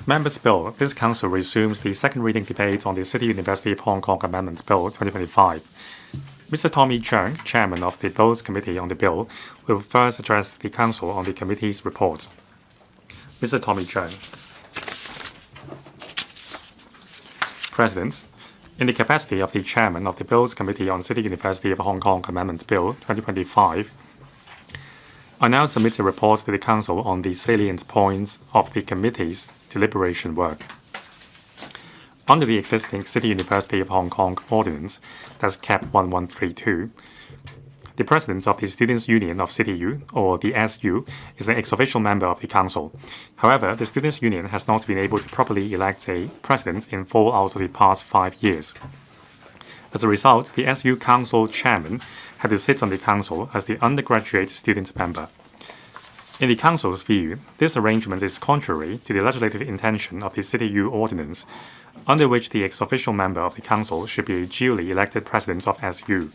Members' Bill. This Council resumes the second reading debate on the City University of Hong Kong Amendment Bill 2025. Mr. Tommy Cheung, Chairman of the Bills Committee on the Bill, will first address the Council on the committee's report. Mr. Tommy Cheung. President, in the capacity of the Chairman of the Bills Committee on City University of Hong Kong Amendment Bill 2025, I now submit a report to the Council on the salient points of the committee's deliberation work. Under the existing City University of Hong Kong Ordinance, that's CAP 1132, the President of the Students' Union of CityU, or the SU, is an ex-official member of the Council. However, the Students' Union has not been able to properly elect a President in 4 out of the past 5 years. As a result, the SU Council Chairman had to sit on the Council as the undergraduate student member. In the Council's view, this arrangement is contrary to the legislative intention of the CityU Ordinance, under which the ex-official member of the Council should be a duly elected President of SU.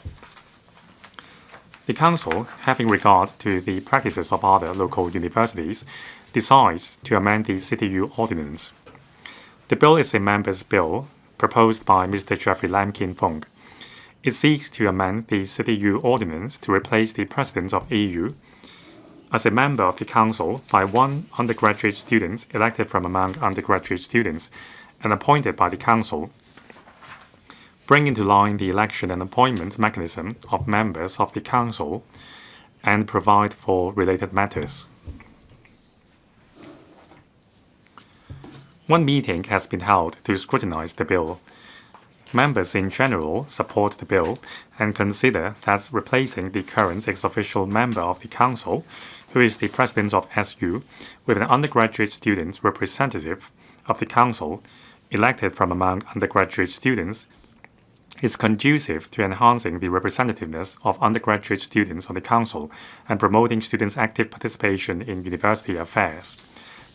The Council, having regard to the practices of other local universities, decides to amend the CityU Ordinance. The bill is a member's bill proposed by Mr. Jeffrey LAM. It seeks to amend the CityU Ordinance to replace the President of EU as a member of the Council by one undergraduate student elected from among undergraduate students and appointed by the Council, bring into line the election and appointment mechanism of members of the Council, and provide for related matters. One meeting has been held to scrutinize the bill. Members in general support the bill and consider that replacing the current ex-official member of the Council, who is the President of SU, with an undergraduate student representative of the Council, elected from among undergraduate students, is conducive to enhancing the representativeness of undergraduate students on the Council and promoting students' active participation in university affairs,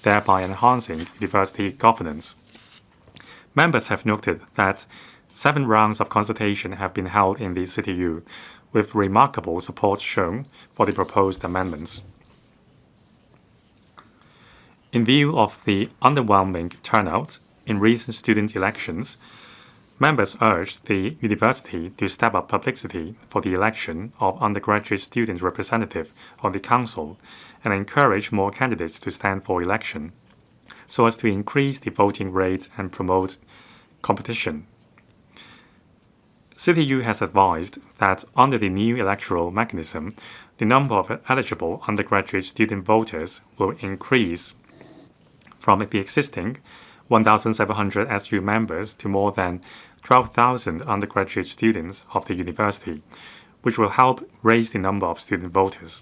thereby enhancing university governance. Members have noted that 7 rounds of consultation have been held in the CityU, with remarkable support shown for the proposed amendments. In view of the underwhelming turnout in recent student elections, members urged the university to step up publicity for the election of undergraduate student representatives on the Council and encourage more candidates to stand for election, so as to increase the voting rate and promote competition. CityU has advised that under the new electoral mechanism, the number of eligible undergraduate student voters will increase from the existing 1,700 SU members to more than 12,000 undergraduate students of the university, which will help raise the number of student voters.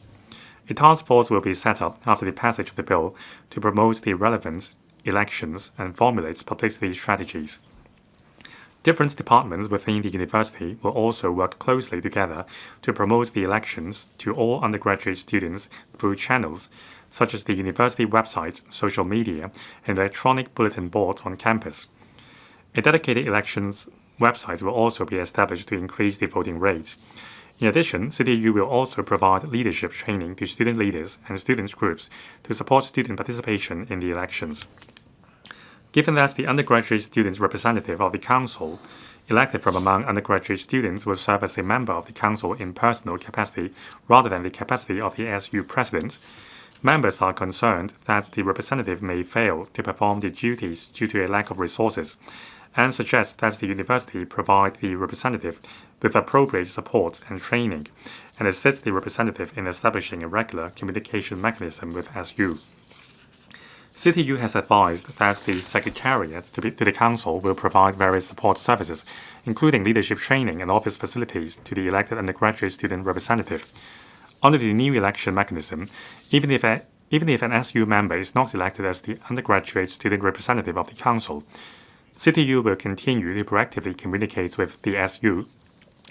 A task force will be set up after the passage of the bill to promote the relevant elections and formulate publicity strategies. Different departments within the university will also work closely together to promote the elections to all undergraduate students through channels such as the university website, social media, and electronic bulletin boards on campus. A dedicated elections website will also be established to increase the voting rate. In addition, CityU will also provide leadership training to student leaders and students groups to support student participation in the elections. Given that the undergraduate student representative of the Council, elected from among undergraduate students, will serve as a member of the Council in personal capacity rather than the capacity of the SU President, members are concerned that the representative may fail to perform the duties due to a lack of resources, and suggest that the university provide the representative with appropriate support and training, and assist the representative in establishing a regular communication mechanism with SU. CityU has advised that the Secretariat to the Council will provide various support services, including leadership training and office facilities to the elected undergraduate student representative. Under the new election mechanism, even if an SU member is not elected as the undergraduate student representative of the Council, CityU will continue to proactively communicate with the SU,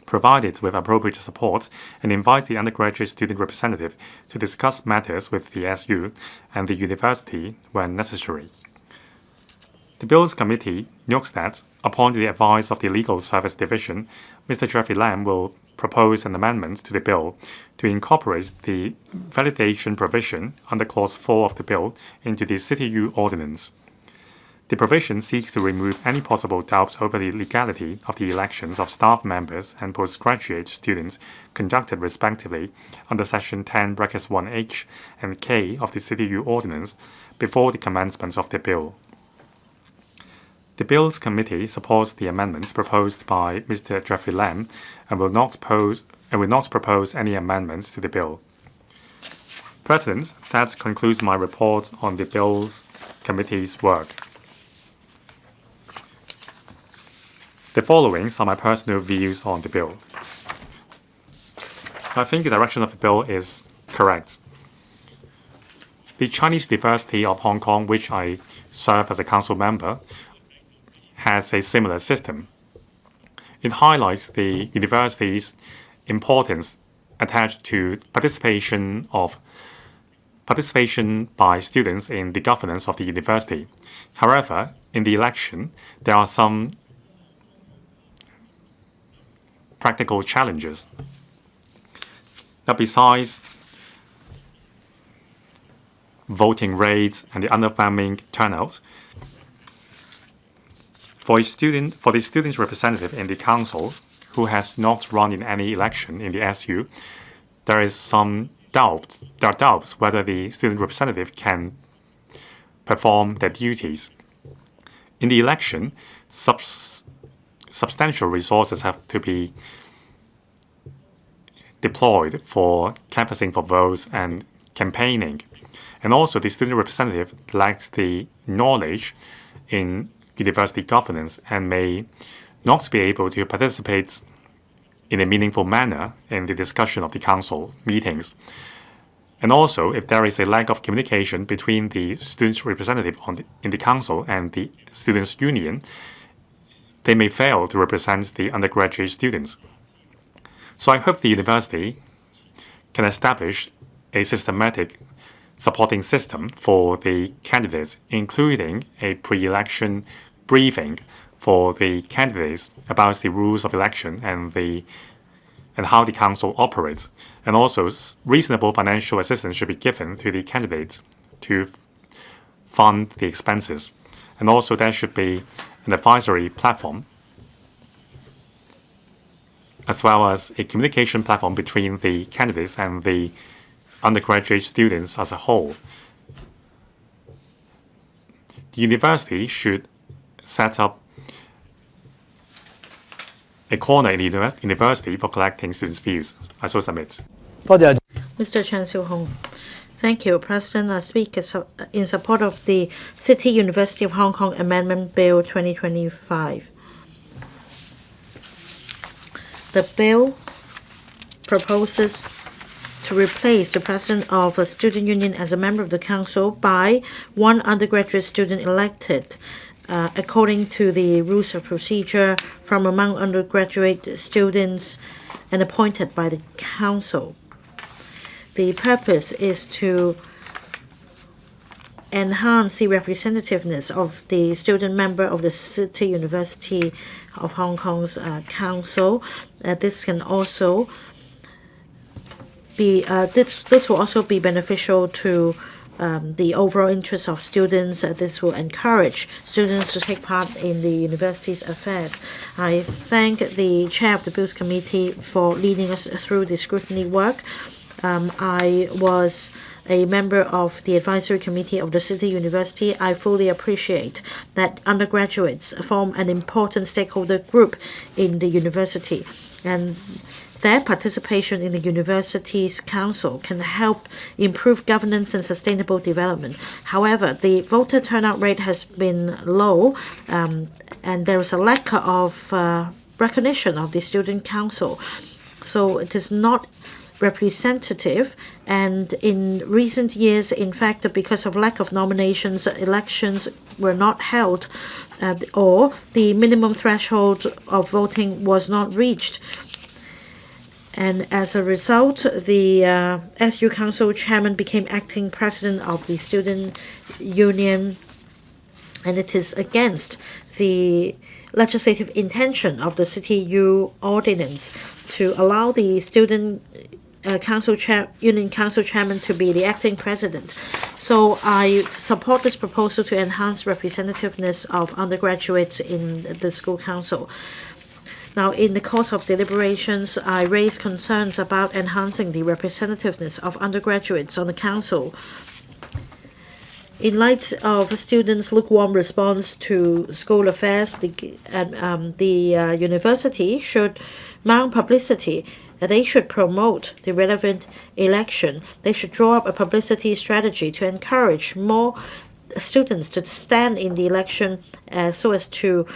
provide it with appropriate support, and invite the undergraduate student representative to discuss matters with the SU and the university when necessary. The Bills Committee notes that, upon the advice of the Legal Service Division, Mr. Jeffrey LAM will propose an amendment to the bill to incorporate the validation provision under Clause 4 of the bill into the CityU Ordinance. The provision seeks to remove any possible doubts over the legality of the elections of staff members and postgraduate students conducted respectively under Section 10(1)(h) and (k) of the CTU Ordinance before the commencement of the bill. The Bills Committee supports the amendments proposed by Mr. Jeffrey LAM and will not propose any amendments to the bill. President, that concludes my report on the Bills Committee's work. The following are my personal views on the bill. I think the direction of the bill is correct. The Chinese University of Hong Kong, which I serve as a council member, has a similar system. It highlights the university's importance attached to participation by students in the governance of the university. However, in the election, there are some practical challenges. Now, besides voting rates and the underwhelming turnout, for the student's representative in the council who has not run in any election in the SU, there are doubts whether the student representative can perform their duties. In the election, substantial resources have to be deployed for canvassing for votes and campaigning. And also, the student representative lacks the knowledge in university governance and may not be able to participate in a meaningful manner in the discussion of the council meetings. And also, if there is a lack of communication between the students' representative in the council and the students' union, they may fail to represent the undergraduate students. So I hope the university can establish a systematic supporting system for the candidates, including a pre-election briefing for the candidates about the rules of election and how the council operates. And also, reasonable financial assistance should be given to the candidates to fund the expenses. And also, there should be an advisory platform, as well as a communication platform between the candidates and the undergraduate students as a whole. The university should set up a corner in the university for collecting students' views. I so submit. Mr. Chan Siu-hong. Thank you, President. I speak in support of the City University of Hong Kong Amendment Bill 2025. The bill proposes to replace the president of a student union as a member of the council by one undergraduate student elected according to the rules of procedure from among undergraduate students and appointed by the council. The purpose is to enhance the representativeness of the student member of the City University of Hong Kong's council. This can also be this will also be beneficial to the overall interest of students. This will encourage students to take part in the university's affairs. I thank the chair of the Bills Committee for leading us through the scrutiny work. I was a member of the advisory committee of the City University. I fully appreciate that undergraduates form an important stakeholder group in the university, and their participation in the university's council can help improve governance and sustainable development. However, the voter turnout rate has been low, and there is a lack of recognition of the student council. So it is not representative, and in recent years, in fact, because of lack of nominations, elections were not held, or the minimum threshold of voting was not reached. And as a result, the SU Council chairman became acting president of the student union, and it is against the legislative intention of the CTU ordinance to allow the student Union Council Chairman to be the acting president. So I support this proposal to enhance representativeness of undergraduates in the school council. Now, in the course of deliberations, I raised concerns about enhancing the representativeness of undergraduates on the council. In light of students' lukewarm response to school affairs, the university should mount publicity. They should promote the relevant election. They should draw up a publicity strategy to encourage more students to stand in the election so as to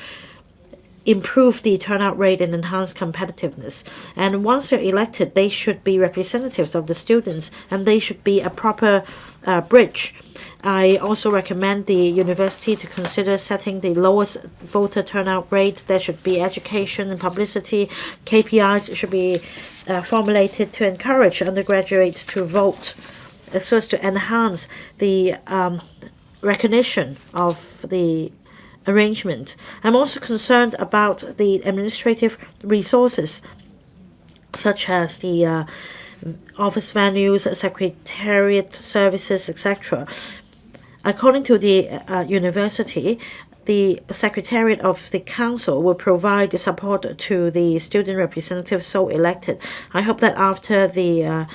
improve the turnout rate and enhance competitiveness. And once they're elected, they should be representatives of the students, and they should be a proper bridge. I also recommend the university to consider setting the lowest voter turnout rate. There should be education and publicity. KPIs should be formulated to encourage undergraduates to vote so as to enhance the recognition of the arrangement. I'm also concerned about the administrative resources, such as the office venues, secretariat services, etc. According to the university, the Secretariat of the Council will provide support to the student representatives so elected. I hope that after the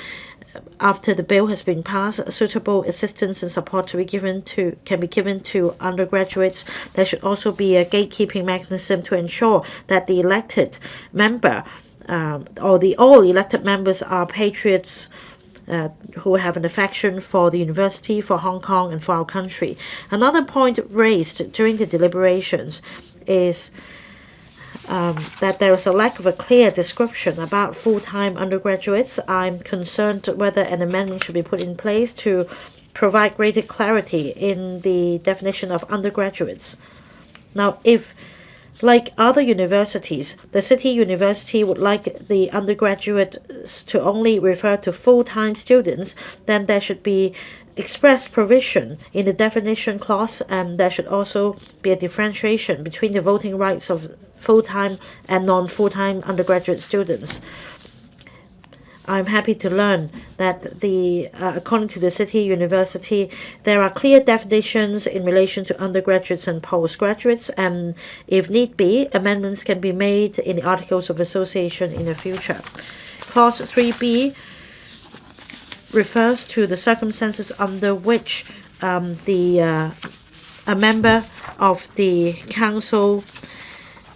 bill has been passed, suitable assistance and support can be given to undergraduates. There should also be a gatekeeping mechanism to ensure that the elected member all elected members are patriots who have an affection for the university, for Hong Kong, and for our country. Another point raised during the deliberations is that there is a lack of a clear description about full-time undergraduates. I'm concerned whether an amendment should be put in place to provide greater clarity in the definition of undergraduates. Now, if, like other universities, the City University would like the undergraduates to only refer to full-time students, then there should be express provision in the definition clause, and there should also be a differentiation between the voting rights of full-time and non-full-time undergraduate students. I'm happy to learn that according to the City University, there are clear definitions in relation to undergraduates and postgraduates, and if need be, amendments can be made in the Articles of Association in the future. Clause 3B refers to the circumstances under which a member of the council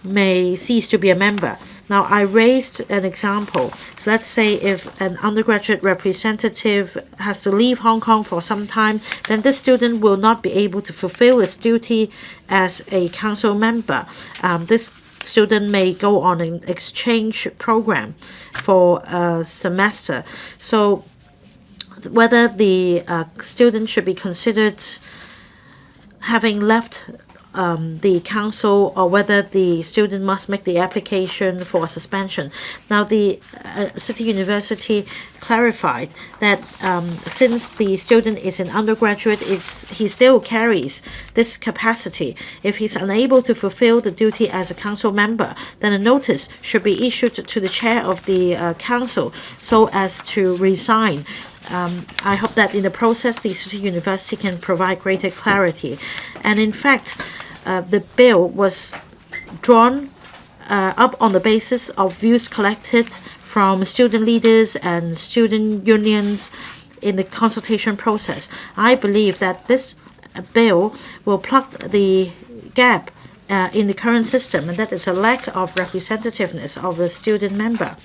may cease to be a member. Now, I raised an example. Let's say if an undergraduate representative has to leave Hong Kong for some time, then this student will not be able to fulfill its duty as a council member. This student may go on an exchange program for a semester. So whether the student should be considered having left the council, or whether the student must make the application for a suspension. Now, the City University clarified that since the student is an undergraduate, he still carries this capacity. If he's unable to fulfill the duty as a council member, then a notice should be issued to the chair of the council so as to resign. I hope that in the process, the City University can provide greater clarity. And in fact, the bill was drawn up on the basis of views collected from student leaders and student unions in the consultation process. I believe that this bill will plug the gap in the current system, and that is a lack of representativeness of the student member.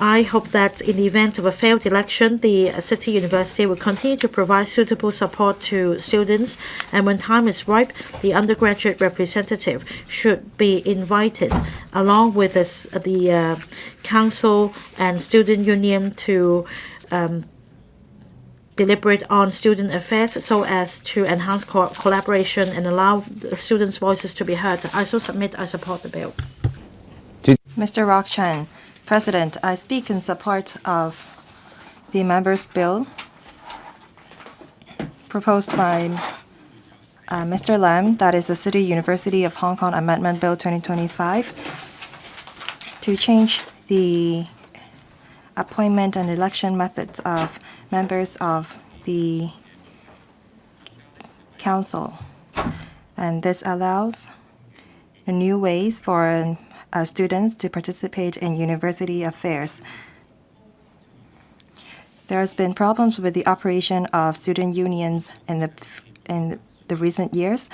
I hope that in the event of a failed election, the City University will continue to provide suitable support to students, and when time is ripe, the undergraduate representative should be invited along with the council and student union to deliberate on student affairs so as to enhance collaboration and allow students' voices to be heard. I support the bill. Mr. Rock Chen. President, I speak in support of the member's bill proposed by Mr. Lam, that is the City University of Hong Kong Amendment Bill 2025, to change the appointment and election methods of members of the council. And this allows new ways for students to participate in university affairs. There has been problems with the operation of student unions in the recent years.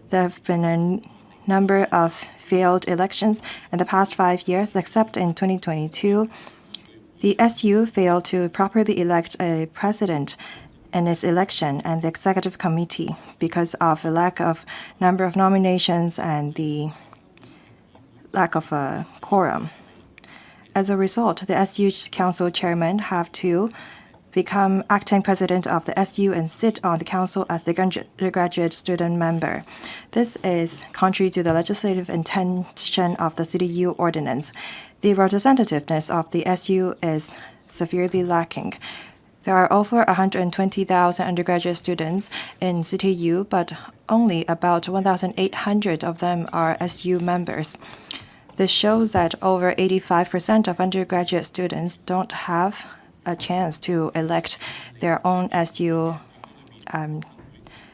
There have been a number of failed elections in the past 5 years, except in 2022. The SU failed to properly elect a president in its election and the executive committee because of a lack of number of nominations and the lack of a quorum. As a result, the SU council chairman have to become acting president of the SU and sit on the council as the undergraduate student member. This is contrary to the legislative intention of the CTU ordinance. The representativeness of the SU is severely lacking. There are over 120,000 undergraduate students in CTU, but only about 1,800 of them are SU members. This shows that over 85% of undergraduate students don't have a chance to elect their own SU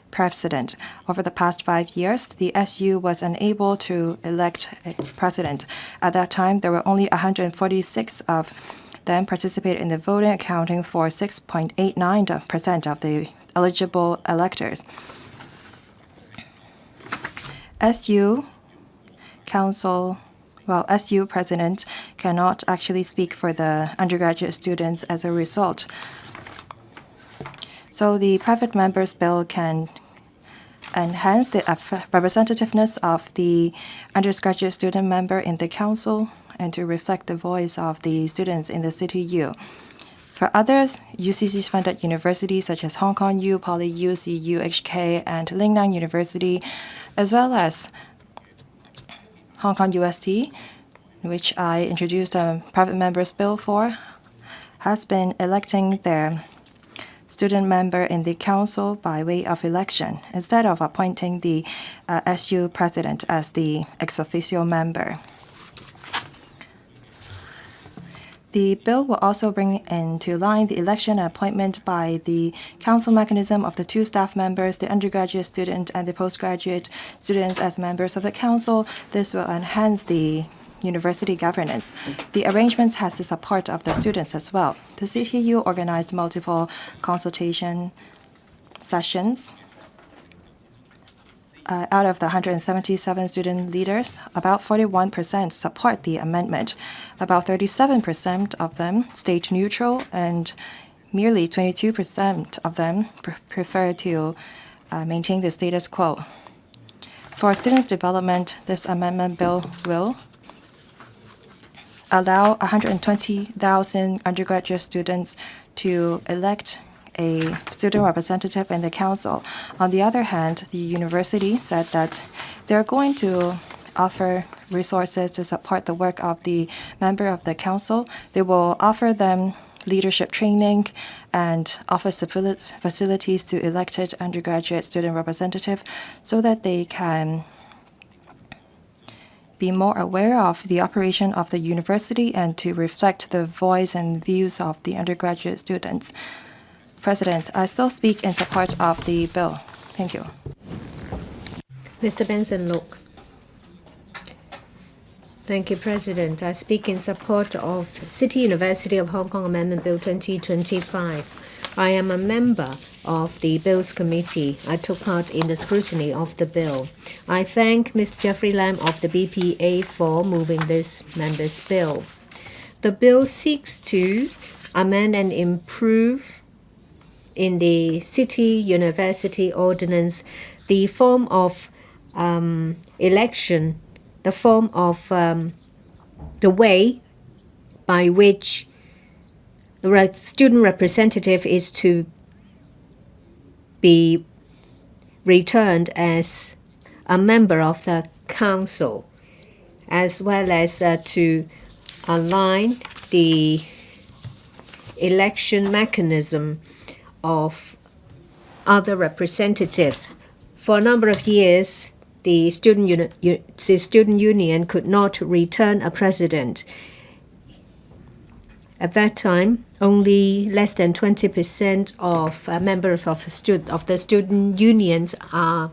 president. Over the past 5 years, the SU was unable to elect a president. At that time, there were only 146 of them participated in the voting, accounting for 6.89% of the eligible electors. SU president cannot actually speak for the undergraduate students as a result. So the private members bill can enhance the representativeness of the undergraduate student member in the council and to reflect the voice of the students in the CTU. For others, UCC-funded universities such as Hong Kong U, Poly U, CUHK, and Lingnan University, as well as Hong Kong UST, which I introduced a private members bill for, has been electing their student member in the council by way of election instead of appointing the SU president as the ex officio member. The bill will also bring into line the election and appointment by the council mechanism of the 2 staff members, the undergraduate student and the postgraduate students as members of the council. This will enhance the university governance. The arrangements has the support of the students as well. The CTU organized multiple consultation sessions. Out of the 177 student leaders, about 41% support the amendment. About 37% of them stayed neutral, and merely 22% of them prefer to maintain the status quo. For students' development, this amendment bill will allow 120,000 undergraduate students to elect a student representative in the council. On the other hand, the university said that they're going to offer resources to support the work of the member of the council. They will offer them leadership training and offer facilities to elected undergraduate student representative so that they can be more aware of the operation of the university and to reflect the voice and views of the undergraduate students. President, I still speak in support of the bill. Thank you. Mr. Benson Look. Thank you, President. I speak in support of City University of Hong Kong Amendment Bill 2025. I am a member of the Bills Committee. I took part in the scrutiny of the bill. I thank Mr. Jeffrey LAM of the BPA for moving this member's bill. The bill seeks to amend and improve in the City University Ordinance the form of election, the form of the way by which the student representative is to be returned as a member of the council, as well as to align the election mechanism of other representatives. For a number of years, the student union could not return a president. At that time, only less than 20% of members of the student unions are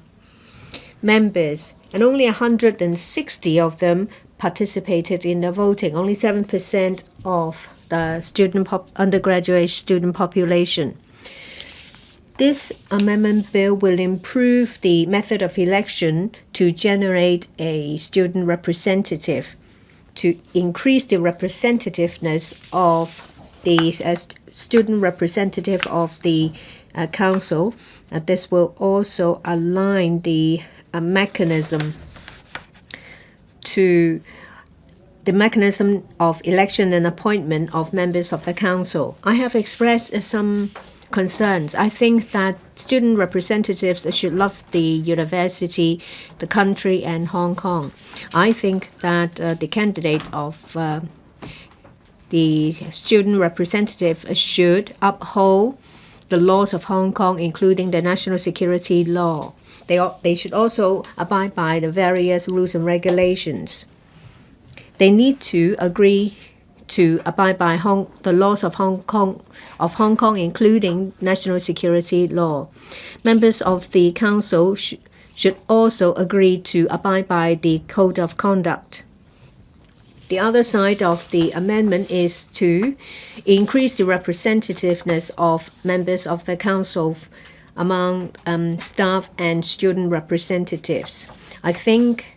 members, and only 160 of them participated in the voting, only 7% of the undergraduate student population. This amendment bill will improve the method of election to generate a student representative, to increase the representativeness of the student representative of the council. This will also align the mechanism to the mechanism of election and appointment of members of the council. I have expressed some concerns. I think that student representatives should love the university, the country, and Hong Kong. I think that the candidate of the student representative should uphold the laws of Hong Kong, including the national security law. They should also abide by the various rules and regulations. They need to agree to abide by the laws of Hong Kong, including national security law. Members of the council should also agree to abide by the code of conduct. The other side of the amendment is to increase the representativeness of members of the council among staff and student representatives. I think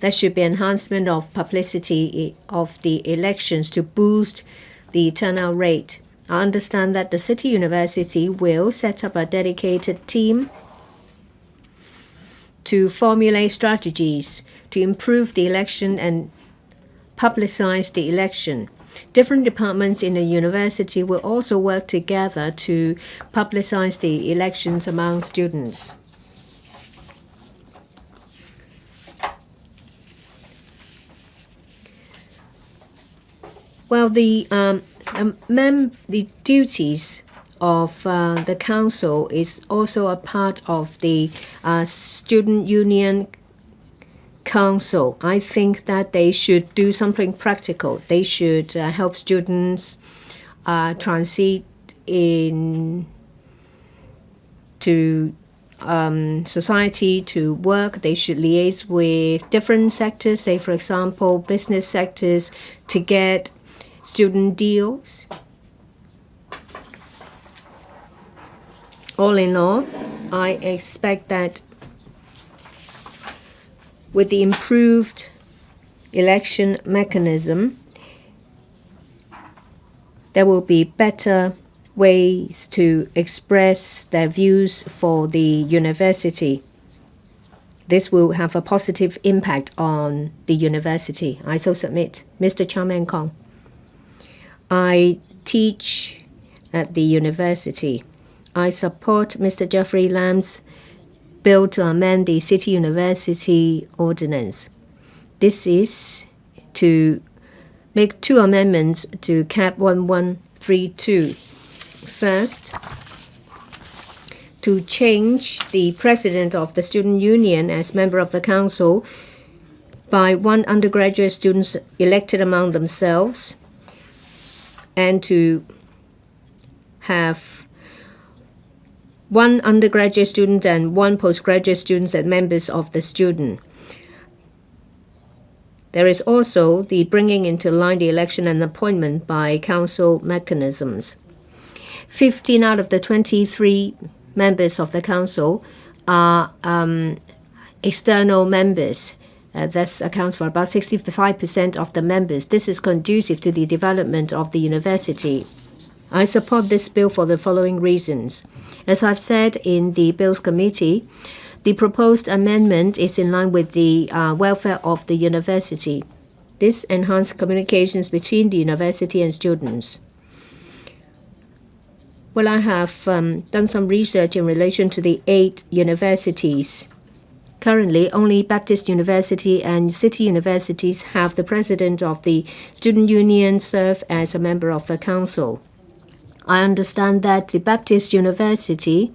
there should be enhancement of publicity of the elections to boost the turnout rate. I understand that the City University will set up a dedicated team to formulate strategies to improve the election and publicize the election. Different departments in the university will also work together to publicize the elections among students. Well, the duties of the council is also a part of the student union council. I think that they should do something practical. They should help students transit into society to work. They should liaise with different sectors, say for example business sectors, to get student deals. All in all, I expect that with the improved election mechanism, there will be better ways to express their views for the university. This will have a positive impact on the university. I so submit. Mr. Chairman Kong, I teach at the university. I support Mr. Jeffrey LAM's bill to amend the City University Ordinance. This is to make two amendments to CAP 1132. First, to change the president of the student union as member of the council by one undergraduate student elected among themselves, and to have one undergraduate student and one postgraduate student as members of the student. There is also the bringing into line the election and appointment by council mechanisms. 15 out of the 23 members of the council are external members. This accounts for about 65% of the members. This is conducive to the development of the university. I support this bill for the following reasons. As I've said in the Bills Committee, the proposed amendment is in line with the welfare of the university. This enhances communications between the university and students. Well, I have done some research in relation to the 8 universities. Currently, only Baptist University and City Universities have the president of the student union serve as a member of the council. I understand that the Baptist University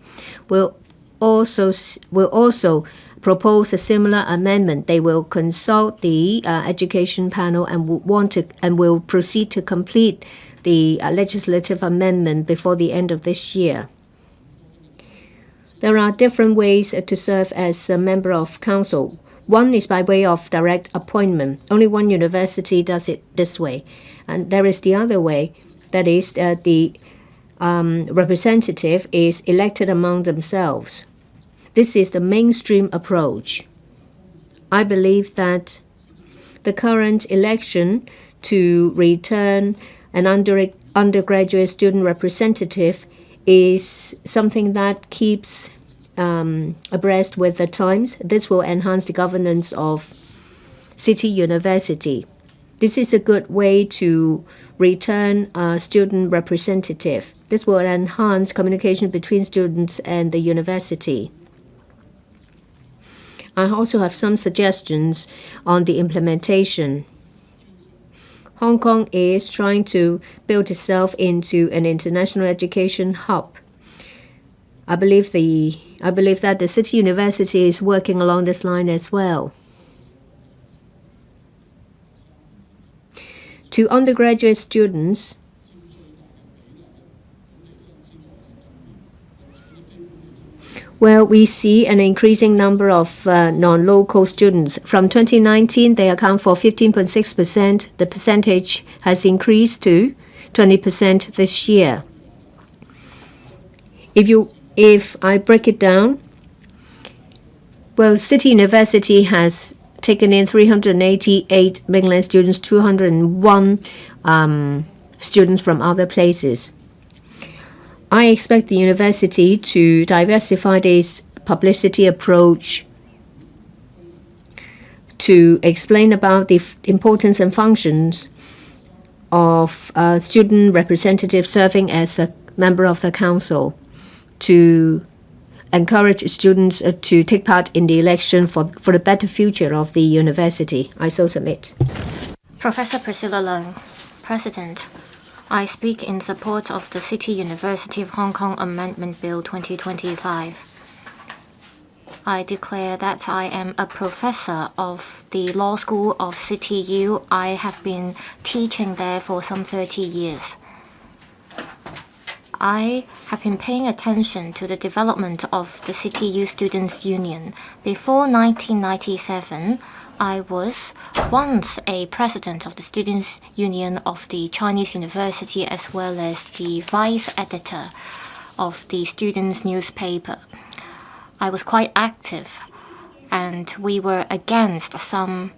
will also propose a similar amendment. They will consult the education panel and will proceed to complete the legislative amendment before the end of this year. There are different ways to serve as a member of council. One is by way of direct appointment. Only one university does it this way. And there is the other way, that is the representative is elected among themselves. This is the mainstream approach. I believe that the current election to return an undergraduate student representative is something that keeps abreast with the times. This will enhance the governance of City University. This is a good way to return a student representative. This will enhance communication between students and the university. I also have some suggestions on the implementation. Hong Kong is trying to build itself into an international education hub. I believe that the City University is working along this line as well. To undergraduate students, well, we see an increasing number of non-local students. From 2019, they account for 15.6%. The percentage has increased to 20% this year. If I break it down, well, City University has taken in 388 mainland students, 201 students from other places. I expect the university to diversify its publicity approach to explain about the importance and functions of student representatives serving as a member of the council, to encourage students to take part in the election for the better future of the university. I so submit. Professor Priscilla Leung, President. I speak in support of the City University of Hong Kong Amendment Bill 2025. I declare that I am a professor of the Law School of City U. I have been teaching there for some 30 years. I have been paying attention to the development of the City U Students' Union. Before 1997, I was once a president of the Students' Union of the Chinese University, as well as the vice editor of the students' newspaper. I was quite active, and we were against some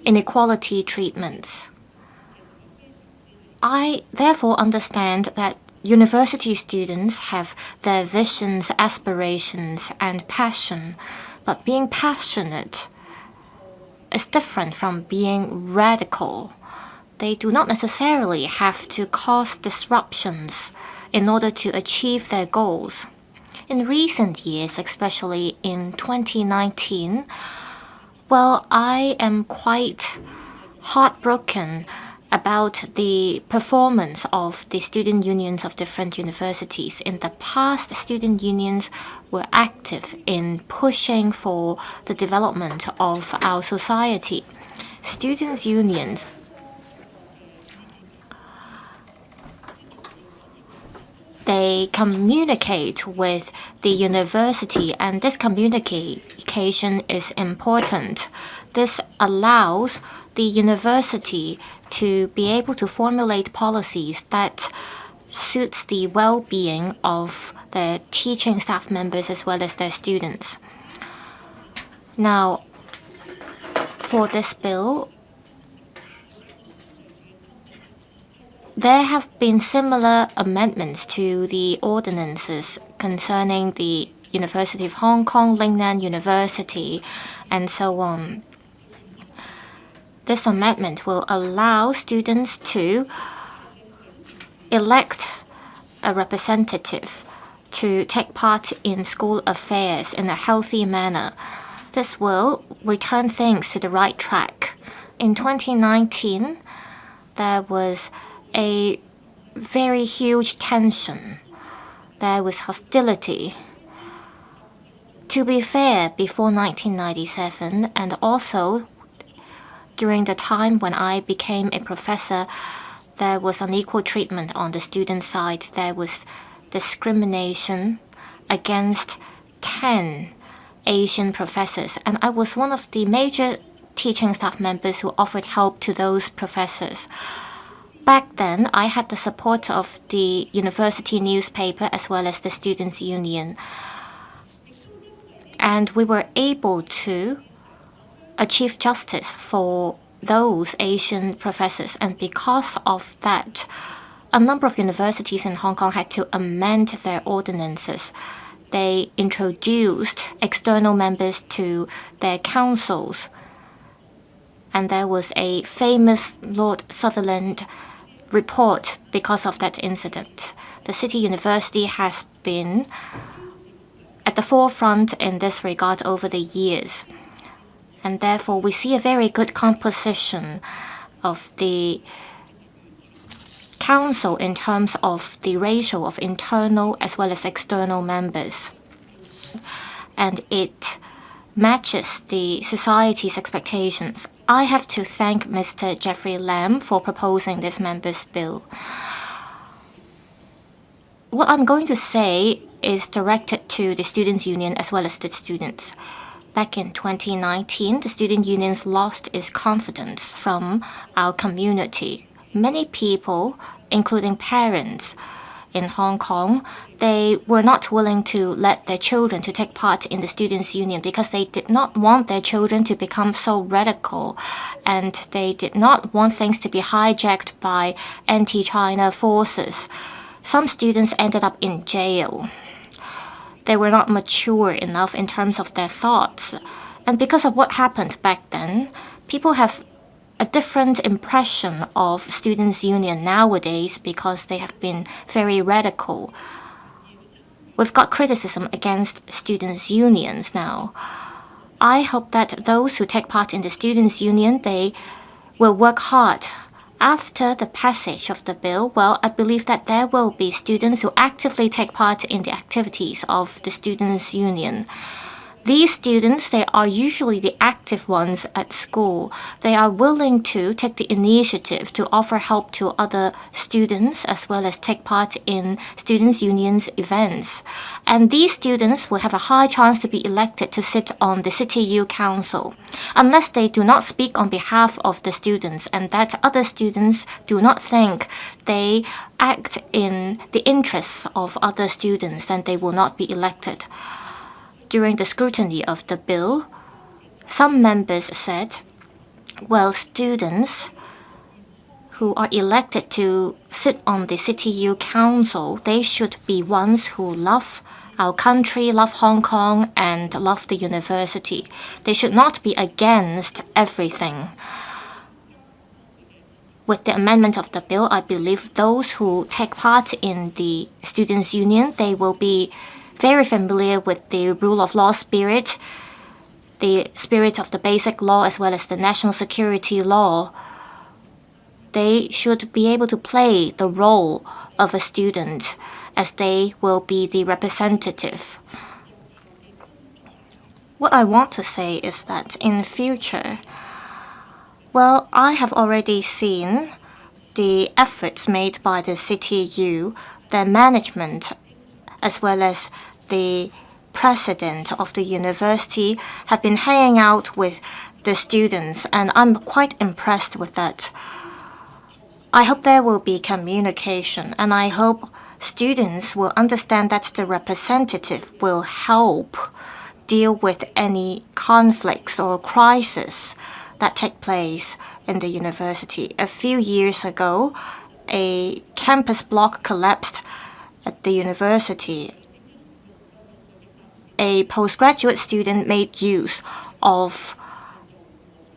inequality treatments. I therefore understand that university students have their visions, aspirations, and passion, but being passionate is different from being radical. They do not necessarily have to cause disruptions in order to achieve their goals. In recent years, especially in 2019, well, I am quite heartbroken about the performance of the student unions of different universities. In the past, student unions were active in pushing for the development of our society. Students' unions they communicate with the university, and this communication is important. This allows the university to be able to formulate policies that suits the well-being of the teaching staff members as well as their students. Now, for this bill, there have been similar amendments to the ordinances concerning the University of Hong Kong, Lingnan University, and so on. This amendment will allow students to elect a representative to take part in school affairs in a healthy manner. This will return things to the right track. In 2019, there was a very huge tension. There was hostility. To be fair, before 1997 and also during the time when I became a professor, there was unequal treatment on the student side. There was discrimination against 10 Asian professors, and I was one of the major teaching staff members who offered help to those professors. Back then, I had the support of the university newspaper as well as the students' union, and we were able to achieve justice for those Asian professors. And because of that, a number of universities in Hong Kong had to amend their ordinances. They introduced external members to their councils. And there was a famous Lord Sutherland report because of that incident. The City University has been at the forefront in this regard over the years. And therefore, we see a very good composition of the council in terms of the ratio of internal as well as external members. And it matches the society's expectations. I have to thank Mr. Jeffrey LAM for proposing this members' bill. What I'm going to say is directed to the students' union as well as the students. Back in 2019, the student unions lost its confidence from our community. Many people, including parents in Hong Kong, they were not willing to let their children to take part in the students' union because they did not want their children to become so radical, and they did not want things to be hijacked by anti-China forces. Some students ended up in jail. They were not mature enough in terms of their thoughts. And because of what happened back then, people have a different impression of students' union nowadays because they have been very radical. We've got criticism against students' unions now. I hope that those who take part in the students' union, they will work hard. After the passage of the bill, well, I believe that there will be students who actively take part in the activities of the students' union. These students, they are usually the active ones at school. They are willing to take the initiative to offer help to other students as well as take part in students' unions events. And these students will have a high chance to be elected to sit on the City Youth Council, unless they do not speak on behalf of the students and that other students do not think they act in the interests of other students, then they will not be elected. During the scrutiny of the bill, some members said, well, students who are elected to sit on the City Youth Council, they should be ones who love our country, love Hong Kong, and love the university. They should not be against everything. With the amendment of the bill, I believe those who take part in the students' union, they will be very familiar with the rule of law spirit, the spirit of the basic law as well as the national security law. They should be able to play the role of a student as they will be the representative. What I want to say is that in future, well, I have already seen the efforts made by the City U, their management, as well as the president of the university have been hanging out with the students, and I'm quite impressed with that. I hope there will be communication, and I hope students will understand that the representative will help deal with any conflicts or crises that take place in the university. A few years ago, a campus block collapsed at the university. A postgraduate student made use of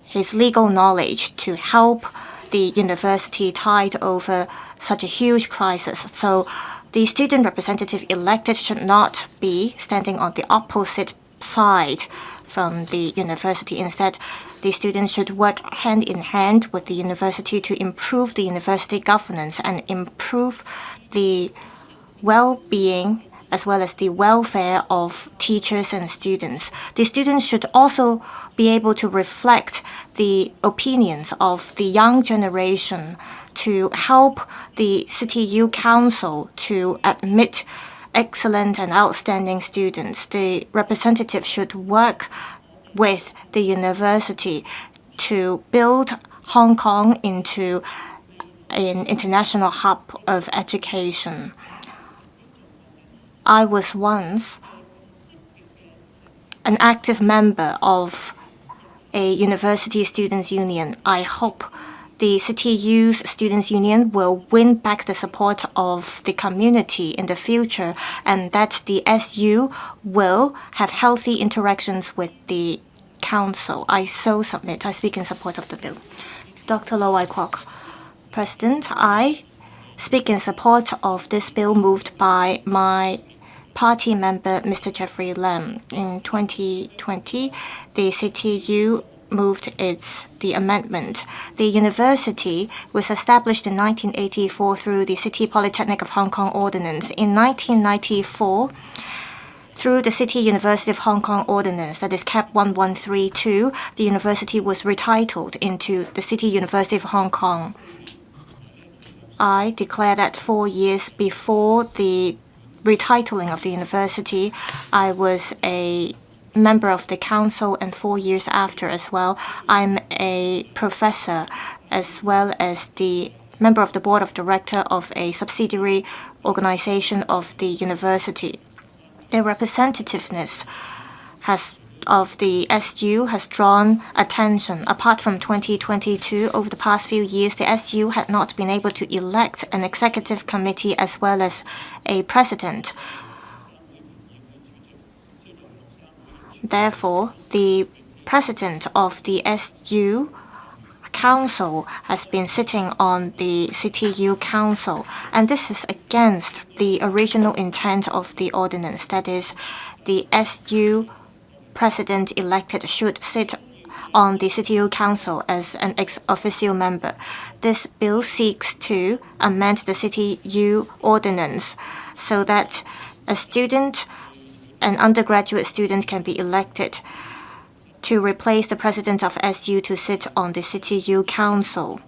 his legal knowledge to help the university tide over such a huge crisis. So the student representative elected should not be standing on the opposite side from the university. Instead, the students should work hand in hand with the university to improve the university governance and improve the well-being as well as the welfare of teachers and students. The students should also be able to reflect the opinions of the young generation to help the CTU Council to admit excellent and outstanding students. The representative should work with the university to build Hong Kong into an international hub of education. I was once an active member of a university students' union. I hope the CTU's students' union will win back the support of the community in the future, and that the SU will have healthy interactions with the council. I so submit. I speak in support of the bill. Dr. Lo Wai-kwok. President, I speak in support of this bill moved by my party member, Mr. Jeffrey LAM. In 2020, the CTU moved the amendment. The university was established in 1984 through the City Polytechnic of Hong Kong Ordinance. In 1994, through the City University of Hong Kong Ordinance, that is CAP 1132, the university was retitled into the City University of Hong Kong. I declare that 4 years before the retitling of the university, I was a member of the council, and 4 years after as well, I'm a professor as well as the member of the board of director of a subsidiary organization of the university. The representativeness of the SU has drawn attention. Apart from 2022, over the past few years, the SU had not been able to elect an executive committee as well as a president. Therefore, the president of the SU Council has been sitting on the CTU Council, and this is against the original intent of the ordinance. That is, the SU president elected should sit on the CTU Council as an ex officio member. This bill seeks to amend the CTU ordinance so that a student, an undergraduate student, can be elected to replace the president of SU to sit on the CTU Council.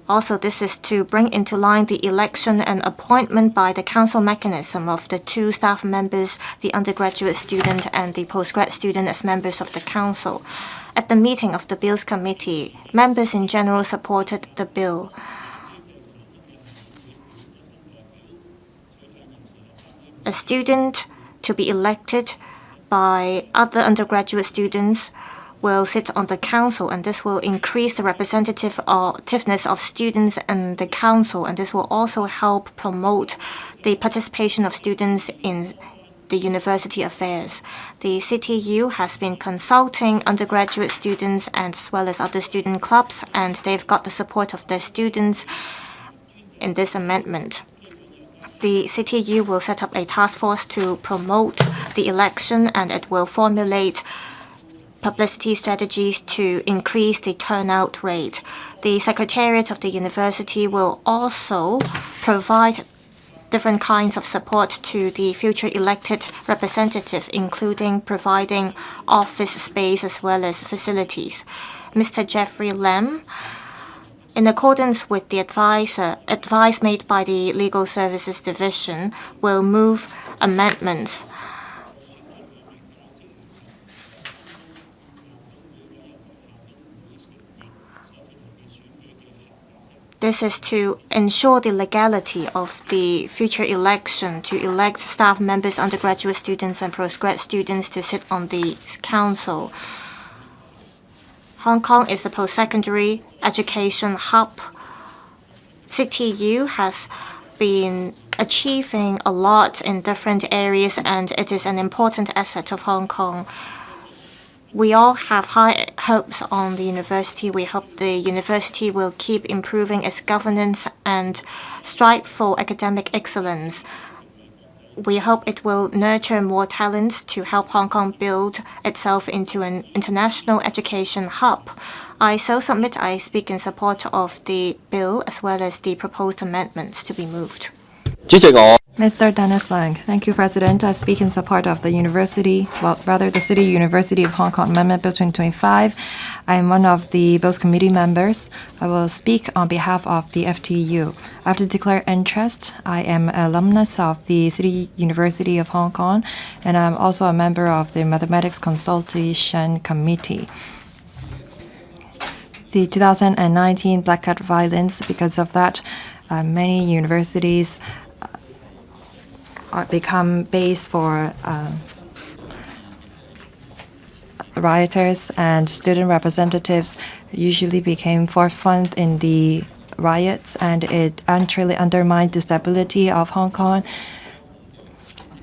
Also, this is to bring into line the election and appointment by the council mechanism of the two staff members, the undergraduate student and the postgrad student, as members of the council. At the meeting of the Bills Committee, members in general supported the bill. A student to be elected by other undergraduate students will sit on the council, and this will increase the representativeness of students in the council, and this will also help promote the participation of students in the university affairs. The CTU has been consulting undergraduate students as well as other student clubs, and they've got the support of their students in this amendment. The CTU will set up a task force to promote the election, and it will formulate publicity strategies to increase the turnout rate. The Secretariat of the university will also provide different kinds of support to the future elected representative, including providing office space as well as facilities. Mr. Jeffrey LAM, in accordance with the advice made by the Legal Services Division, will move amendments. This is to ensure the legality of the future election to elect staff members, undergraduate students, and postgrad students to sit on the council. Hong Kong is a post-secondary education hub. CTU has been achieving a lot in different areas, and it is an important asset of Hong Kong. We all have high hopes on the university. We hope the university will keep improving its governance and strive for academic excellence. We hope it will nurture more talents to help Hong Kong build itself into an international education hub. I so submit I speak in support of the bill as well as the proposed amendments to be moved. 主席，我 Mr. Dennis Lang. Thank you, President. I speak in support of the the City University of Hong Kong Amendment Bill 2025. I am one of the Bill's committee members. I will speak on behalf of the FTU. I have to declare interest. I am an alumnus of the City University of Hong Kong, and I'm also a member of the Mathematics Consultation Committee. The 2019 Black Cat violence, because of that, many universities become base for rioters, and student representatives usually became forefront in the riots, and it truly undermined the stability of Hong Kong.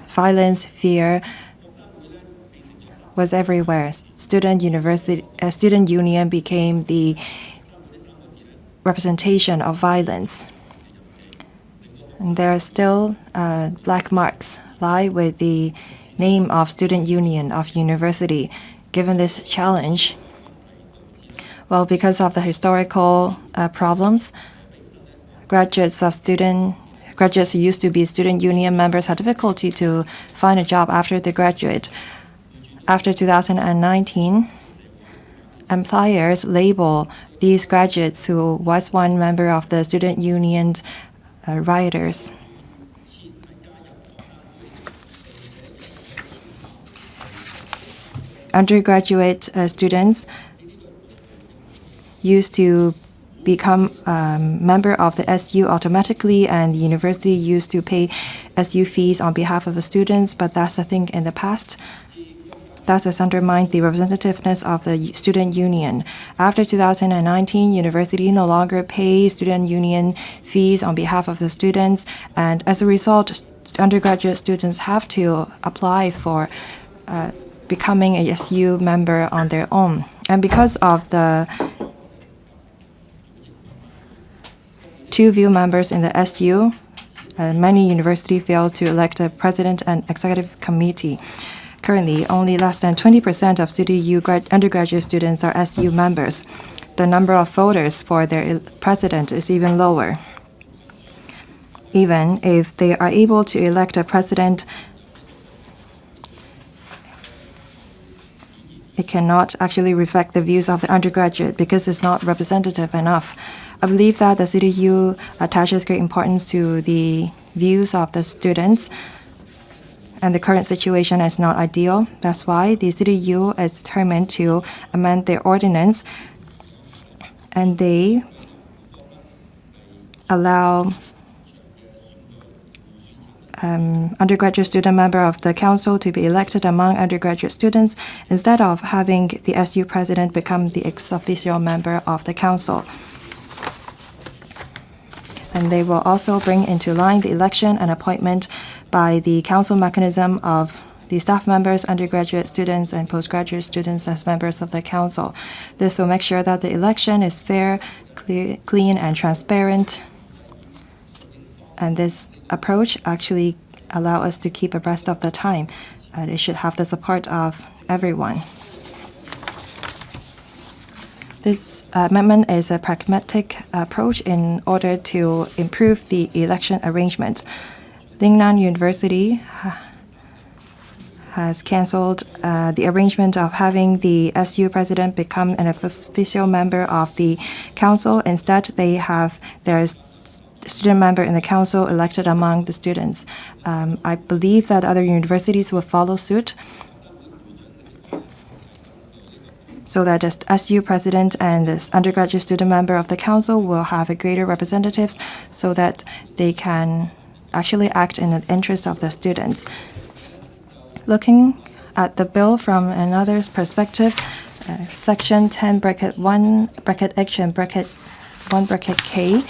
Violence, fear was everywhere. Student union became the representation of violence. And there are still black marks lie with the name of student union of university. Given this challenge, well, because of the historical problems, graduates who used to be student union members had difficulty to find a job after they graduate. After 2019, employers label these graduates who was one member of the student union rioters. Undergraduate students used to become a member of the SU automatically, and the university used to pay SU fees on behalf of the students, but that's a thing in the past. Thus has undermined the representativeness of the student union. After 2019, university no longer pay student union fees on behalf of the students, and as a result, undergraduate students have to apply for becoming a SU member on their own. And because of the two view members in the SU, many universities failed to elect a president and executive committee. Currently, only less than 20% of CityU undergraduate students are SU members. The number of voters for their president is even lower. Even if they are able to elect a president, it cannot actually reflect the views of the undergraduate because it's not representative enough. I believe that the CityU attaches great importance to the views of the students, and the current situation is not ideal. That's why the CityU is determined to amend their ordinance, and they allow undergraduate student member of the council to be elected among undergraduate students instead of having the SU president become the ex officio member of the council. And they will also bring into line the election and appointment by the council mechanism of the staff members, undergraduate students, and postgraduate students as members of the council. This will make sure that the election is fair, clean, and transparent. And this approach actually allow us to keep abreast of the time. It should have the support of everyone. This amendment is a pragmatic approach in order to improve the election arrangements. Lingnan University has cancelled the arrangement of having the SU president become an official member of the council. Instead, they have their student member in the council elected among the students. I believe that other universities will follow suit, so that the SU president and this undergraduate student member of the council will have a greater representatives so that they can actually act in the interest of the students. Looking at the bill from another perspective, Section 10, bracket 1, bracket H, and bracket 1, bracket K,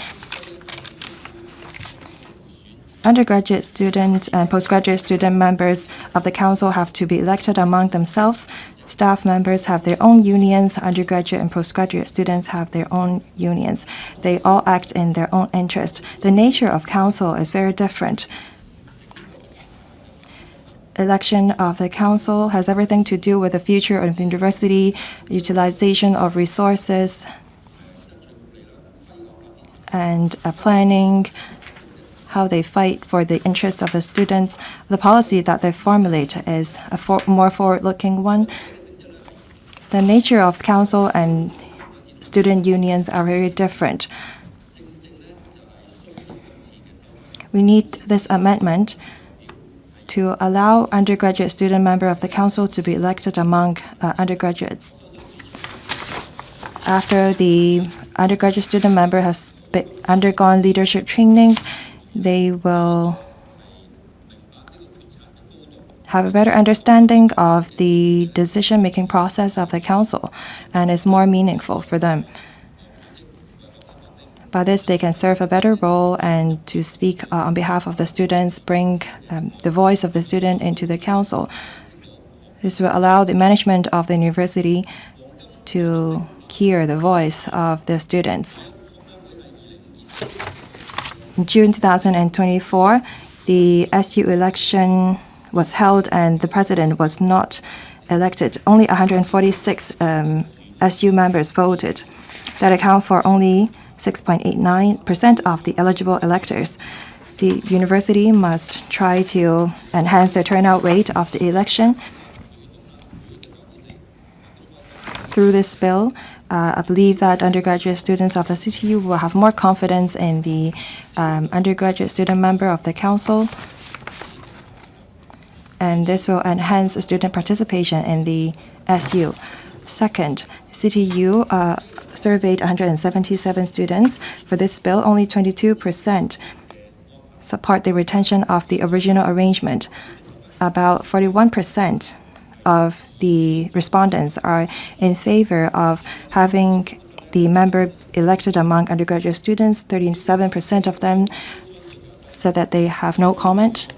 undergraduate student and postgraduate student members of the council have to be elected among themselves. Staff members have their own unions. Undergraduate and postgraduate students have their own unions. They all act in their own interest. The nature of council is very different. Election of the council has everything to do with the future of the university, utilization of resources, and planning, how they fight for the interests of the students. The policy that they formulate is a more forward-looking one. The nature of council and student unions are very different. We need this amendment to allow undergraduate student member of the council to be elected among undergraduates. After the undergraduate student member has undergone leadership training, they will have a better understanding of the decision-making process of the council, and it's more meaningful for them. By this, they can serve a better role and to speak on behalf of the students, bring the voice of the student into the council. This will allow the management of the university to hear the voice of the students. In June 2024, the SU election was held and the president was not elected. Only 146 SU members voted. That account for only 6.89% of the eligible electors. The university must try to enhance the turnout rate of the election. Through this bill, I believe that undergraduate students of the CTU will have more confidence in the undergraduate student member of the council, and this will enhance student participation in the SU. Second, CTU surveyed 177 students. For this bill, only 22% support the retention of the original arrangement. About 41% of the respondents are in favor of having the member elected among undergraduate students. 37% of them said that they have no comment.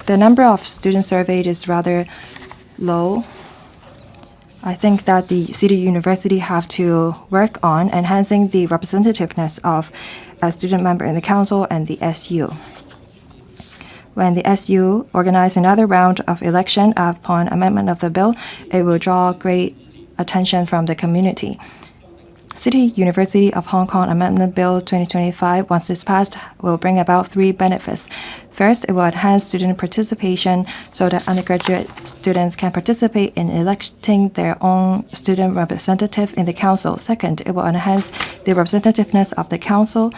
The number of students surveyed is rather low. I think that the City University have to work on enhancing the representativeness of a student member in the council and the SU. When the SU organize another round of election upon amendment of the bill, it will draw great attention from the community. City University of Hong Kong Amendment Bill 2025, once it's passed, will bring about 3 benefits. First, it will enhance student participation so that undergraduate students can participate in electing their own student representative in the council. Second, it will enhance the representativeness of the council.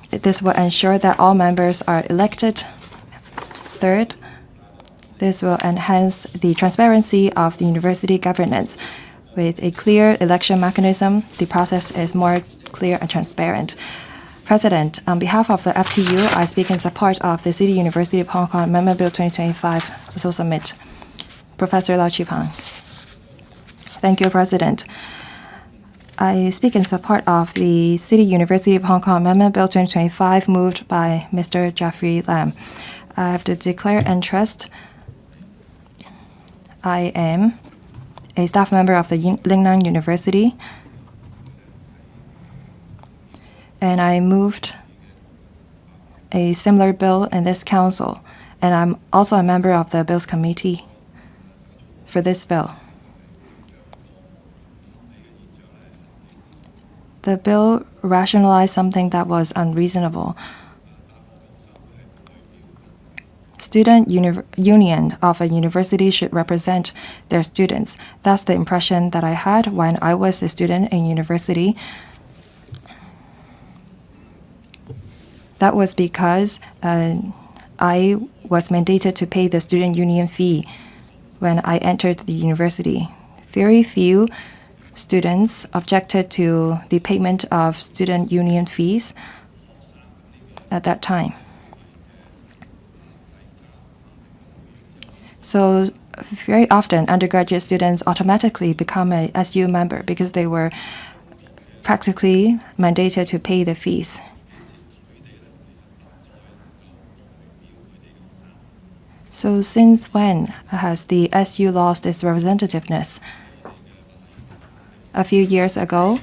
This will ensure that all members are elected. Third, this will enhance the transparency of the university governance. With a clear election mechanism, the process is more clear and transparent. President, on behalf of the FTU, I speak in support of the City University of Hong Kong Amendment Bill 2025. So submit. Professor Lau Chi-Pang. Thank you, President. I speak in support of the City University of Hong Kong Amendment Bill 2025 moved by Mr. Jeffrey LAM. I have to declare interest. I am a staff member of the Lingnan University, and I moved a similar bill in this council, and I'm also a member of the Bills Committee for this bill. The bill rationalized something that was unreasonable. Student union of a university should represent their students. That's the impression that I had when I was a student in university. That was because I was mandated to pay the student union fee when I entered the university. Very few students objected to the payment of student union fees at that time. So very often, undergraduate students automatically become a SU member because they were practically mandated to pay the fees. So since when has the SU lost its representativeness? A few years ago,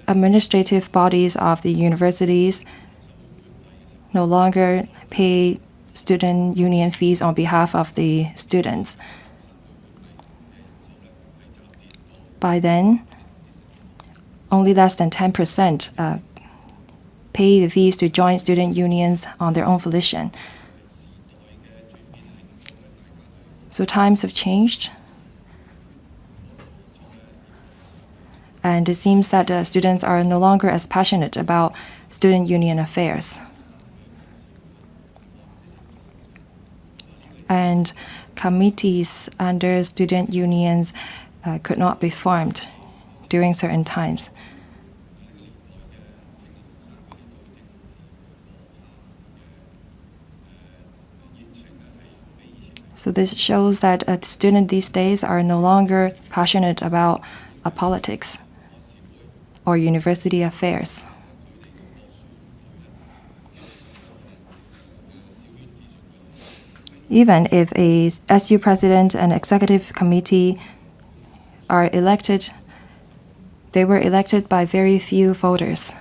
administrative bodies of the universities no longer pay student union fees on behalf of the students. by then, only less than 10% pay the fees to join student unions on their own volition. So times have changed. And it seems that students are no longer as passionate about student union affairs. And committees under student unions could not be formed during certain times. So this shows that students these days are no longer passionate about politics or university affairs. Even if a SU president and executive committee are elected, they were elected by very few voters.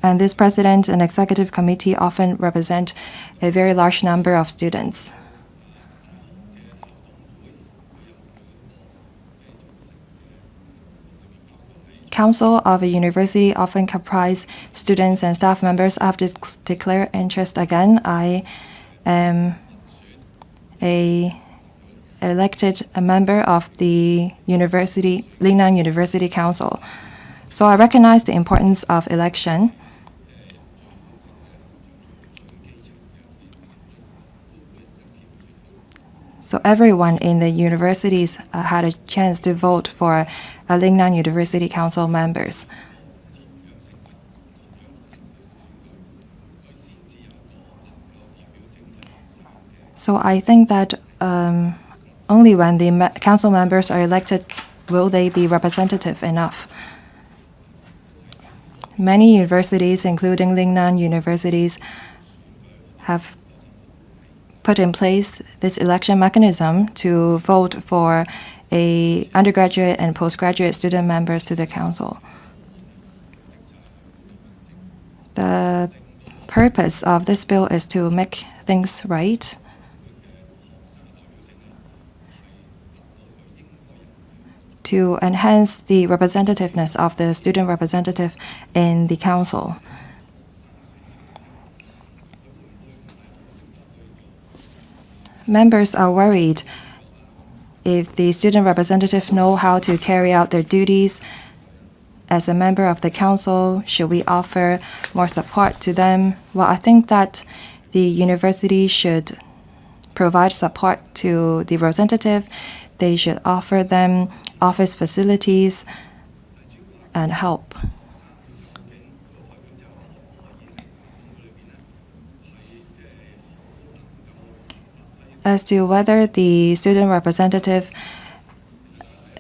And this president and executive committee often represent a very large number of students. Council of a university often comprise students and staff members. I have to declare interest again. I am elected a member of the Lingnan University Council. So I recognize the importance of election. So everyone in the universities had a chance to vote for Lingnan University Council members. So I think that only when the council members are elected will they be representative enough. Many universities, including Lingnan universities, have put in place this election mechanism to vote for undergraduate and postgraduate student members to the council. The purpose of this bill is to make things right. To enhance the representativeness of the student representative in the council. Members are worried if the student representative know how to carry out their duties as a member of the council. Should we offer more support to them? Well, I think that the university should provide support to the representative. They should offer them office facilities and help. As to whether the student representative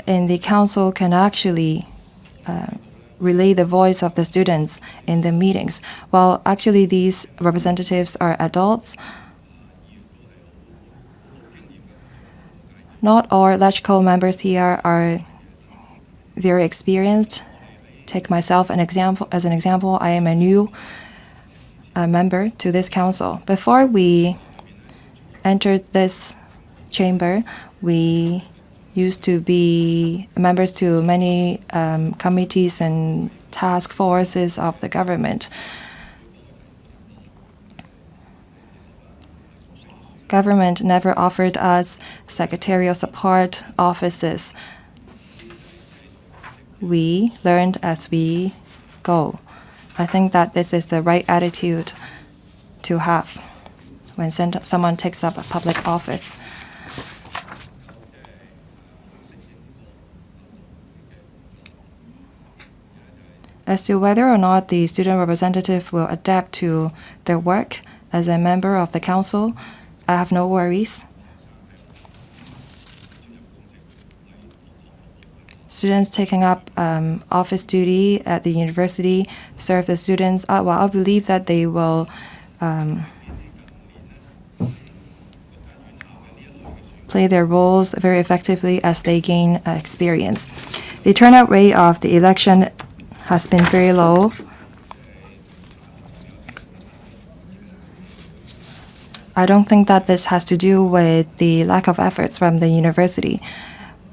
in the council can actually relay the voice of the students in the meetings. Well, actually, these representatives are adults. Not all LegCo members here are very experienced. Take myself as an example. I am a new member to this council. Before we entered this chamber, we used to be members to many committees and task forces of the government. Government never offered us secretarial support offices. We learned as we go. I think that this is the right attitude to have when someone takes up a public office. As to whether or not the student representative will adapt to their work as a member of the council, I have no worries. Students taking up office duty at the university serve the students. I believe that they will play their roles very effectively as they gain experience. The turnout rate of the election has been very low. I don't think that this has to do with the lack of efforts from the university.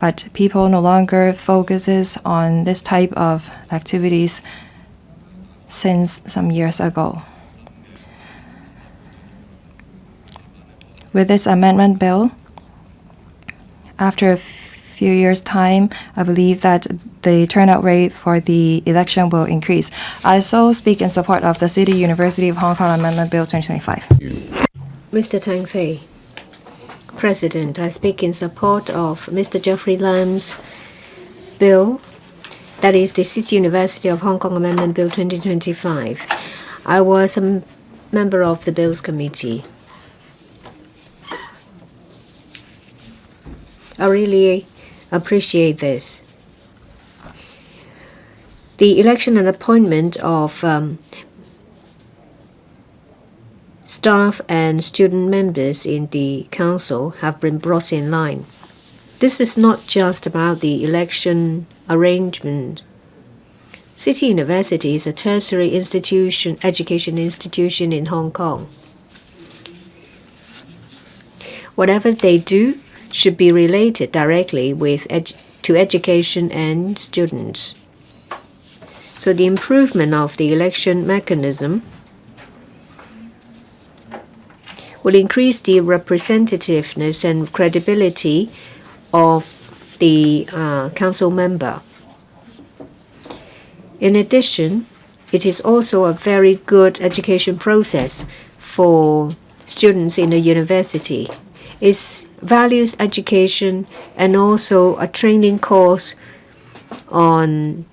but people no longer focuses on this type of activities since some years ago. With this amendment bill, after a few years' time, I believe that the turnout rate for the election will increase. I also speak in support of the City University of Hong Kong Amendment Bill 2025. Mr. Tang Fei. President, I speak in support of Mr. Jeffrey Lam's bill, that is the City University of Hong Kong Amendment Bill 2025. I was a member of the Bills Committee. I really appreciate this. The election and appointment of staff and student members in the council have been brought in line. This is not just about the election arrangement. City University is a tertiary education institution in Hong Kong. Whatever they do should be related directly to education and students. So the improvement of the election mechanism will increase the representativeness and credibility of the council member. In addition, it is also a very good education process for students in the university. It values education and also a training course on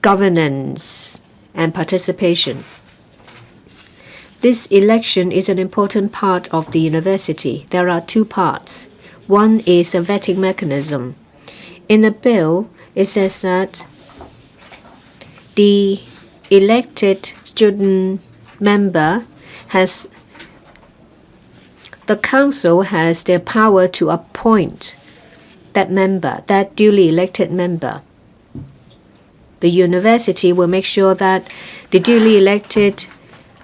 governance and participation. This election is an important part of the university. There are two parts. One is a vetting mechanism. In the bill, it says that the elected student member the council has the power to appoint that member, that duly elected member. The university will make sure that the duly elected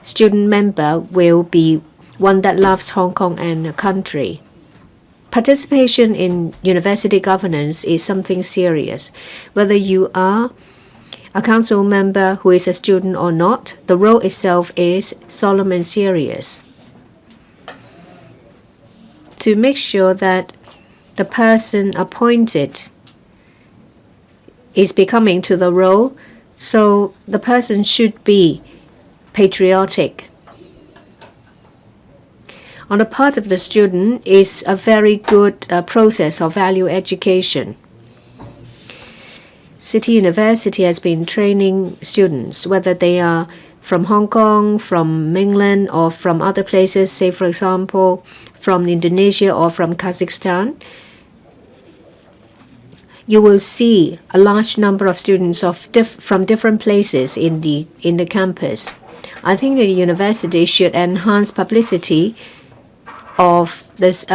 student member will be one that loves Hong Kong and the country. Participation in university governance is something serious. Whether you are a council member who is a student or not, the role itself is solemn and serious. To make sure that the person appointed is becoming to the role, so the person should be patriotic. On the part of the student is a very good process of value education. City University has been training students, whether they are from Hong Kong, from mainland, or from other places, say for example, from Indonesia or from Kazakhstan. You will see a large number of students from different places in the campus. I think the university should enhance publicity of this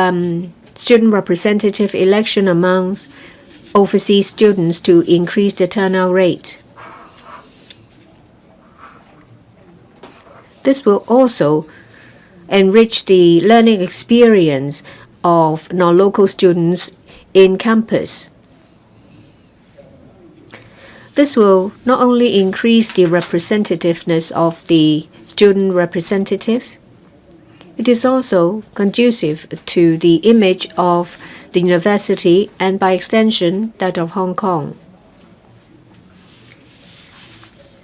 student representative election among overseas students to increase the turnout rate. This will also enrich the learning experience of non-local students in campus. This will not only increase the representativeness of the student representative, it is also conducive to the image of the university and by extension that of Hong Kong.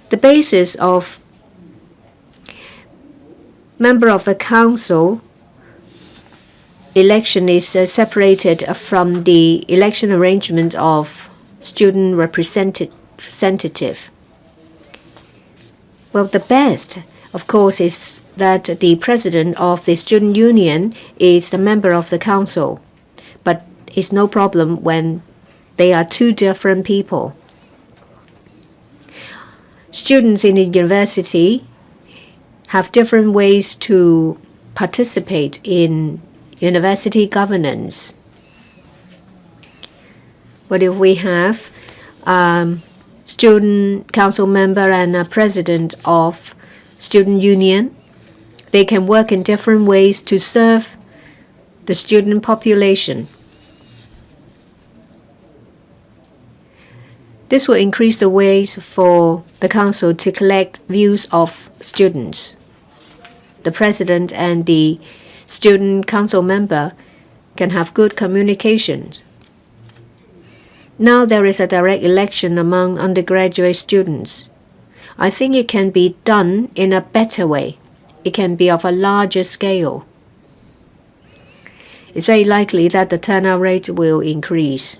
The basis of member of the council election is separated from the election arrangement of student representative. Well, the best, of course, is that the president of the student union is the member of the council, but it's no problem when they are two different people. Students in the university have different ways to participate in university governance. But if we have student council member and a president of student union, they can work in different ways to serve the student population. This will increase the ways for the Council to collect views of students. The President and the Student Council member can have good communication. Now there is a direct election among undergraduate students. I think it can be done in a better way. It can be of a larger scale. It's very likely that the turnout rate will increase.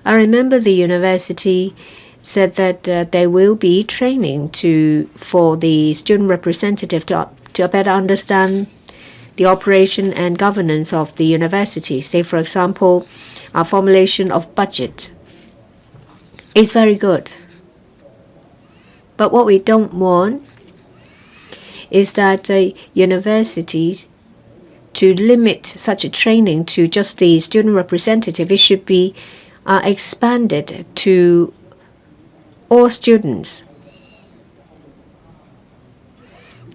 I remember the university said that there will be training for the student representative to better understand the operation and governance of the university. Say, for example, our formulation of budget is very good. But what we don't want is that universities to limit such a training to just the student representative. It should be expanded to all students.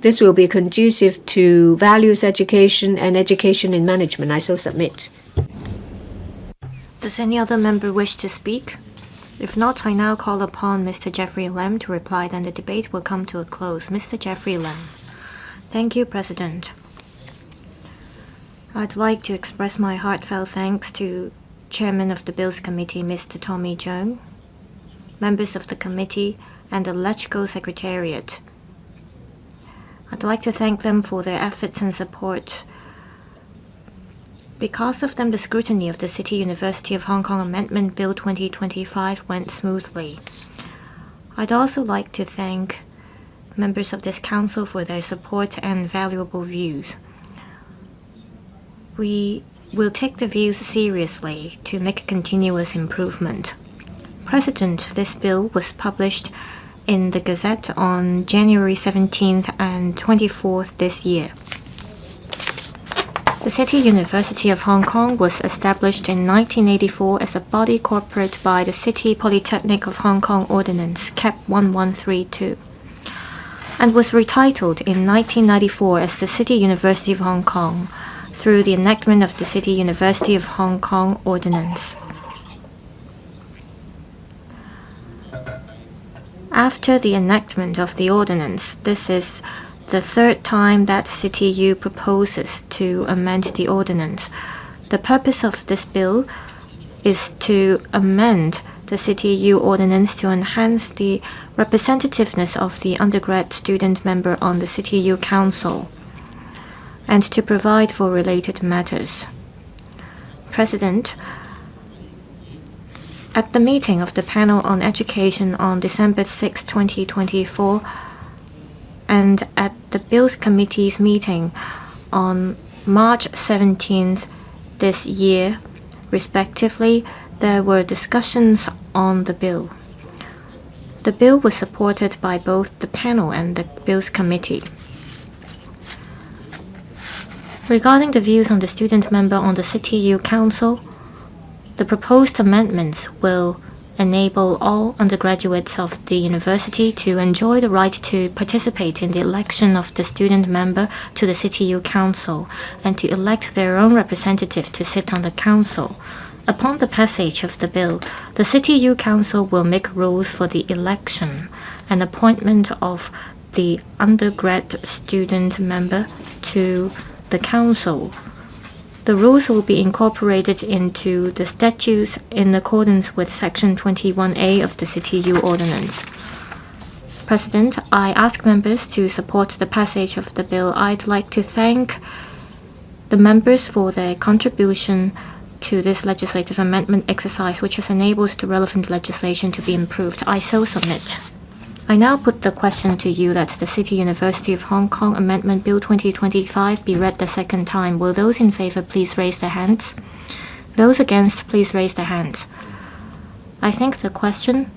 This will be conducive to values education and education in management. I so submit. Does any other member wish to speak? If not, I now call upon Mr. Jeffrey LAM to reply, then the debate will come to a close. Mr. Jeffrey LAM. Thank you, President. I'd like to express my heartfelt thanks to Chairman of the Bills Committee, Mr. Tommy Cheung, members of the committee, and the Electrical Secretariat. I'd like to thank them for their efforts and support. Because of them, the scrutiny of the City University of Hong Kong Amendment Bill 2025 went smoothly. I'd also like to thank members of this council for their support and valuable views. We will take the views seriously to make continuous improvement. President, this bill was published in the Gazette on January 17th and 24th this year. The City University of Hong Kong was established in 1984 as a body corporate by the City Polytechnic of Hong Kong Ordinance, Cap 1132, and was retitled in 1994 as the City University of Hong Kong through the enactment of the City University of Hong Kong Ordinance. After the enactment of the ordinance, this is the third time that CityU proposes to amend the ordinance. The purpose of this bill is to amend the CityU ordinance to enhance the representativeness of the undergrad student member on the CityU Council and to provide for related matters. President, at the meeting of the panel on education on December 6, 2024, and at the Bills Committee's meeting on March 17th this year, respectively, there were discussions on the bill. The bill was supported by both the panel and the Bills Committee. Regarding the views on the student member on the CityU Council, the proposed amendments will enable all undergraduates of the university to enjoy the right to participate in the election of the student member to the CityU Council and to elect their own representative to sit on the council. Upon the passage of the bill, the CityU Council will make rules for the election and appointment of the undergrad student member to the council. The rules will be incorporated into the statutes in accordance with Section 21A of the CityU Ordinance. President, I ask members to support the passage of the bill. I'd like to thank the members for their contribution to this legislative amendment exercise, which has enabled the relevant legislation to be improved. I so submit. I now put the question to you that the City University of Hong Kong Amendment Bill 2025 be read the second time. Will those in favor please raise their hands? Those against, please raise their hands. I think the question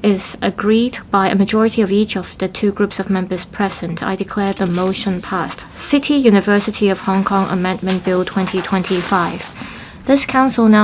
is agreed by a majority of each of the two groups of members present. I declare the motion passed. City University of Hong Kong Amendment Bill 2025. This council now